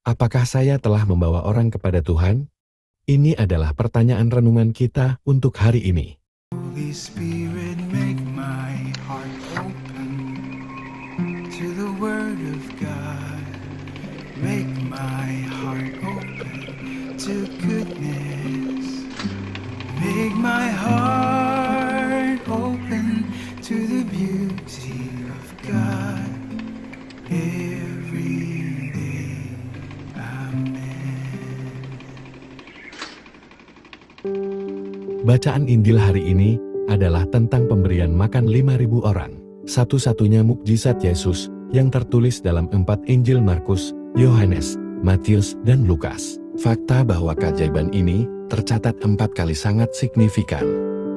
Apakah saya telah membawa orang kepada Tuhan? Ini adalah pertanyaan renungan kita untuk hari ini. Holy Spirit, make my heart open to the Word of God. Make my heart open to goodness. Make my heart open to the beauty of God every day. Amen. Bacaan Injil hari ini adalah tentang pemberian makan 5.000 orang. Satu-satunya mukjizat Yesus yang tertulis dalam 4 Injil Markus, Yohanes, Matius, dan Lukas. Fakta bahwa keajaiban ini tercatat 4 kali sangat signifikan.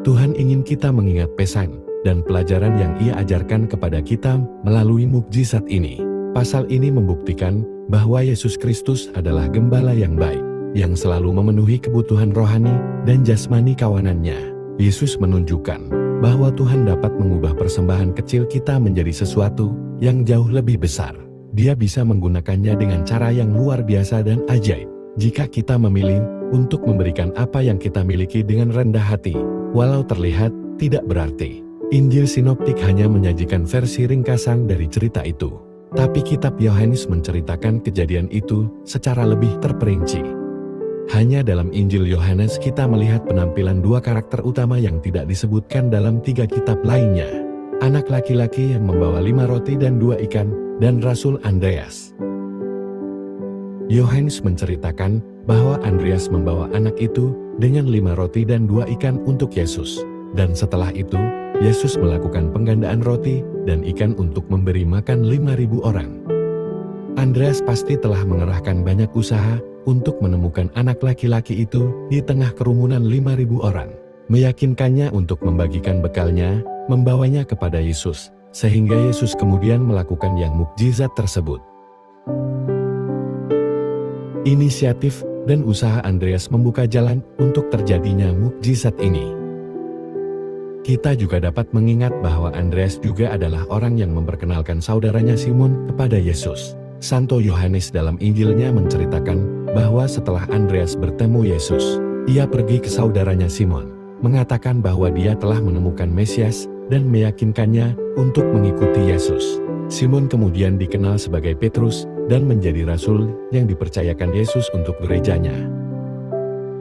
Tuhan ingin kita mengingat pesan dan pelajaran yang Ia ajarkan kepada kita melalui mukjizat ini. Pasal ini membuktikan bahwa Yesus Kristus adalah gembala yang baik, yang selalu memenuhi kebutuhan rohani dan jasmani kawanannya. Yesus menunjukkan bahwa Tuhan dapat mengubah persembahan kecil kita menjadi sesuatu yang jauh lebih besar. Dia bisa menggunakannya dengan cara yang luar biasa dan ajaib. Jika kita memilih untuk memberikan apa yang kita miliki dengan rendah hati, walau terlihat tidak berarti. Injil Sinoptik hanya menyajikan versi ringkasan dari cerita itu. Tapi kitab Yohanes menceritakan kejadian itu secara lebih terperinci. Hanya dalam Injil Yohanes kita melihat penampilan 2 karakter utama yang tidak disebutkan dalam 3 kitab lainnya. Anak laki-laki yang membawa 5 roti dan 2 ikan, dan Rasul Andreas. Yohanes menceritakan bahwa Andreas membawa anak itu dengan 5 roti dan 2 ikan untuk Yesus. Dan setelah itu, Yesus melakukan penggandaan roti dan ikan untuk memberi makan 5.000 orang. Andreas pasti telah mengerahkan banyak usaha untuk menemukan anak laki-laki itu di tengah kerumunan 5.000 orang. Meyakinkannya untuk membagikan bekalnya, membawanya kepada Yesus, sehingga Yesus kemudian melakukan yang mukjizat tersebut. Inisiatif dan usaha Andreas membuka jalan untuk terjadinya mukjizat ini. Kita juga dapat mengingat bahwa Andreas juga adalah orang yang memperkenalkan saudaranya Simon kepada Yesus. Santo Yohanes dalam Injilnya menceritakan bahwa setelah Andreas bertemu Yesus, ia pergi ke saudaranya Simon, mengatakan bahwa dia telah menemukan Mesias dan meyakinkannya untuk mengikuti Yesus. Simon kemudian dikenal sebagai Petrus dan menjadi rasul yang dipercayakan Yesus untuk gerejanya.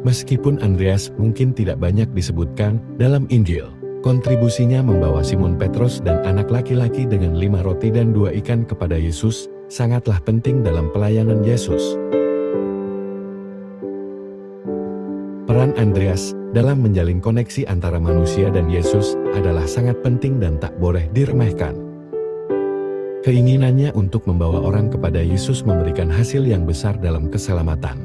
Meskipun Andreas mungkin tidak banyak disebutkan dalam Injil, kontribusinya membawa Simon Petrus dan anak laki-laki dengan 5 roti dan 2 ikan kepada Yesus sangatlah penting dalam pelayanan Yesus. Peran Andreas dalam menjalin koneksi antara manusia dan Yesus adalah sangat penting dan tak boleh diremehkan. Keinginannya untuk membawa orang kepada Yesus memberikan hasil yang besar dalam keselamatan.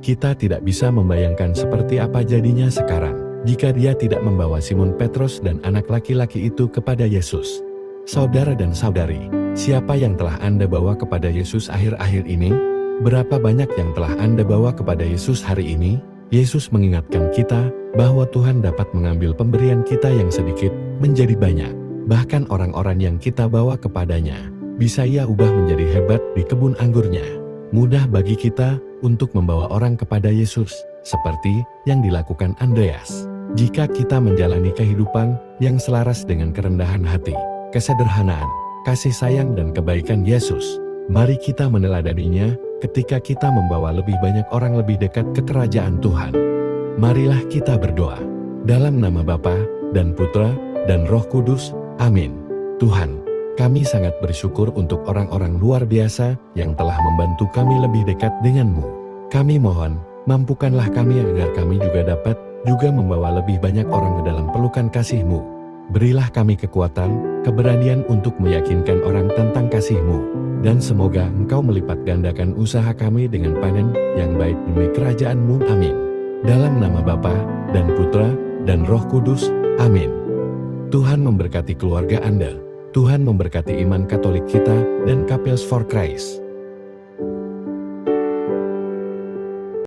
Kita tidak bisa membayangkan seperti apa jadinya sekarang jika dia tidak membawa Simon Petrus dan anak laki-laki itu kepada Yesus. Saudara dan saudari, siapa yang telah Anda bawa kepada Yesus akhir-akhir ini? Berapa banyak yang telah Anda bawa kepada Yesus hari ini? Yesus mengingatkan kita bahwa Tuhan dapat mengambil pemberian kita yang sedikit menjadi banyak. Bahkan orang-orang yang kita bawa kepadanya, bisa Ia ubah menjadi hebat di kebun anggurnya. Mudah bagi kita untuk membawa orang kepada Yesus, seperti yang dilakukan Andreas. Jika kita menjalani kehidupan yang selaras dengan kerendahan hati, kesederhanaan, kasih sayang dan kebaikan Yesus, mari kita meneladaninya ketika kita membawa lebih banyak orang lebih dekat ke kerajaan Tuhan. Marilah kita berdoa. Dalam nama Bapa dan Putra dan Roh Kudus, amin. Tuhan, kami sangat bersyukur untuk orang-orang luar biasa yang telah membantu kami lebih dekat denganmu. Kami mohon, mampukanlah kami agar kami juga dapat membawa lebih banyak orang ke dalam pelukan kasih-Mu. Berilah kami kekuatan, keberanian untuk meyakinkan orang tentang kasih-Mu. Dan semoga Engkau melipat gandakan usaha kami dengan panen yang baik demi kerajaan-Mu. Amin. Dalam nama Bapa dan Putra dan Roh Kudus, amin. Tuhan memberkati keluarga Anda. Tuhan memberkati iman Katolik kita dan Couples for Christ.